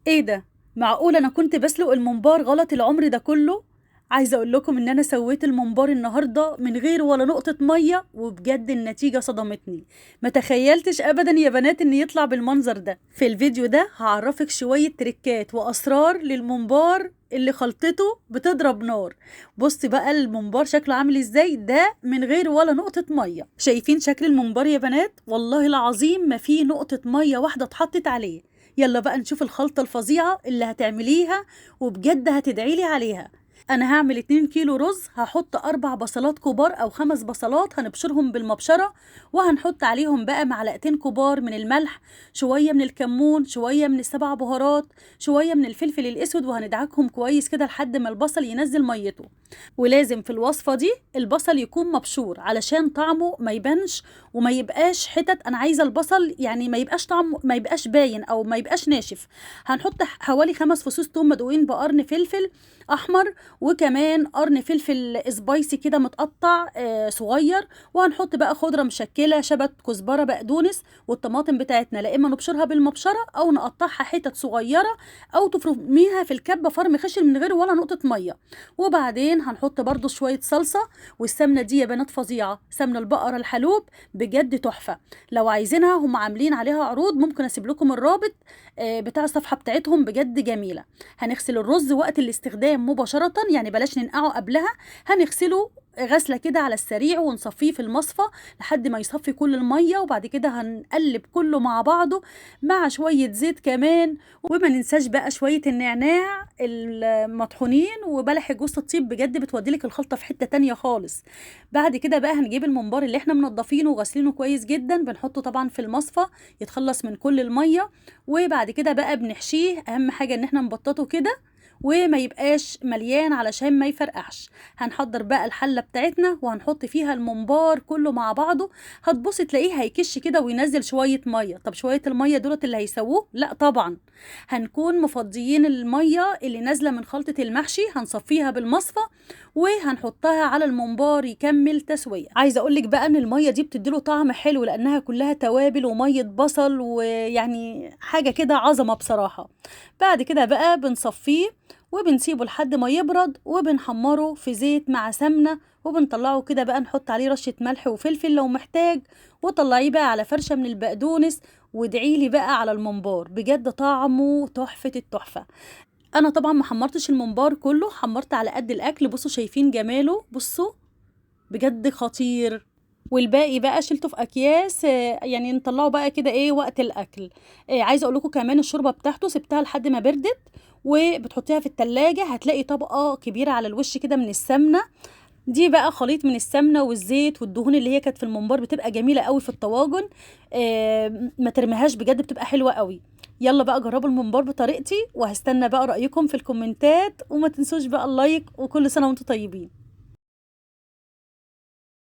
ايه ده؟ معقول انا كنت بسلق الممبار غلط العمر ده كله؟ عايزه اقول لكم ان انا سويت الممبار النهارده من غير ولا نقطه ميه، وبجد النتيجه صدمتني. ما تخيلتش ابدا يا بنات ان يطلع بالمنظر ده. في الفيديو ده هعرفك شويه تريكات واسرار للممبار اللي خلطته بتضرب نار. بصي بقى الممبار شكله عامل ازاي ده من غير ولا نقطه ميه. شايفين شكل الممبار يا بنات؟ والله العظيم ما فيه نقطه ميه واحده اتحطت عليه. يلا بقى نشوف الخلطة الفظيعة اللي هتعمليها، وبجد هتدعيلي عليها. انا هعمل 2 كيلو رز، هحط 4 بصلات كبار او 5 بصلات هنبشرهم بالمبشرة، وهنحط عليهم بقى معلقتين كبار من الملح، شوية من الكمون، شوية من السبع بهارات، شوية من الفلفل الاسود، وهندعكهم كويس كده لحد ما البصل ينزل ميته. ولازم في الوصفة دي البصل يكون مبشور علشان طعمه ما يبانش وما يبقاش حتت. انا عايزة البصل يعني ما يبقاش طعم، ما يبقاش باين او ما يبقاش ناشف. هنحط حوالي 5 فصوص توم مدقوقين بقرن فلفل احمر، وكمان قرن فلفل سبايسي كده متقطع صغير. وهنحط بقى خضرة مشكلة، شبت، كزبرة، بقدونس، والطماطم بتاعتنا لا اما نبشرها بالمبشرة او نقطعها حتت صغيرة، او تفرميها في الكبة فرم خشن من غير ولا نقطة مية. وبعدين هنحط برضو شوية صلصة. والسمنة دي يا بنات فظيعة، سمنة البقرة الحلوب بجد تحفة. لو عايزينها هم عاملين عليها عروض، ممكن اسيب لكم الرابط بتاع الصفحة بتاعتهم، بجد جميلة. هنغسل الرز وقت الاستخدام مباشرة، يعني بلاش ننقعه قبلها. هنغسله غسلة كده على السريع ونصفيه في المصفى لحد ما يصفي كل المية، وبعد كده هنقلب كله مع بعضه مع شوية زيت كمان. وما ننساش بقى شوية النعناع المطحونين وبلح جوز الطيب، بجد بتوديلك الخلطة في حتة تانية خالص. بعد كده بقى هنجيب الممبار اللي احنا منضفينه وغاسلينه كويس جدا، بنحطه طبعا في المصفى يتخلص من كل المية. وبعد كده بقى بنحشيه، اهم حاجة ان احنا نبططه كده وما يبقاش مليان علشان ما يفرقعش. هنحضر بقى الحلة بتاعتنا وهنحط فيها الممبار كله مع بعضه. هتبصي تلاقيه هيكش كده وينزل شوية مية. طب شوية المية دولت اللي هيسووه؟ لا طبعا. هنكون مفضيين المية اللي نازلة من خلطة المحشي، هنصفيها بالمصفى وهنحطها على الممبار يكمل تسوية. عايزة اقولك بقى ان المية دي بتديله طعم حلو لانها كلها توابل ومية بصل، ويعني حاجة كده عظمة بصراحة. بعد كده بقى بنصفيه وبنسيبه لحد ما يبرد، وبنحمره في زيت مع سمنة، وبنطلعه كده بقى نحط عليه رشة ملح وفلفل لو محتاج، وطلعيه بقى على فرشة من البقدونس. وادعيلي بقى على الممبار، بجد طعمه تحفة التحفة. انا طبعا ما حمرتش الممبار كله، حمرت على قد الاكل. بصوا شايفين جماله؟ بصوا بجد خطير. والباقي بقى شلته في اكياس، يعني نطلعه بقى كده ايه وقت الاكل. عايزه اقول لكم كمان الشوربه بتاعته سبتها لحد ما بردت، وبتحطيها في التلاجة هتلاقي طبقه كبيره على الوش كده من السمنه. دي بقى خليط من السمنه والزيت والدهون اللي هي كانت في الممبار، بتبقى جميله قوي في الطواجن. ما ترميهاش، بجد بتبقى حلوه قوي. يلا بقى جربوا الممبار بطريقتي، وهستنى بقى رايكم في الكومنتات، وما تنسوش بقى اللايك، وكل سنه وانتم طيبين.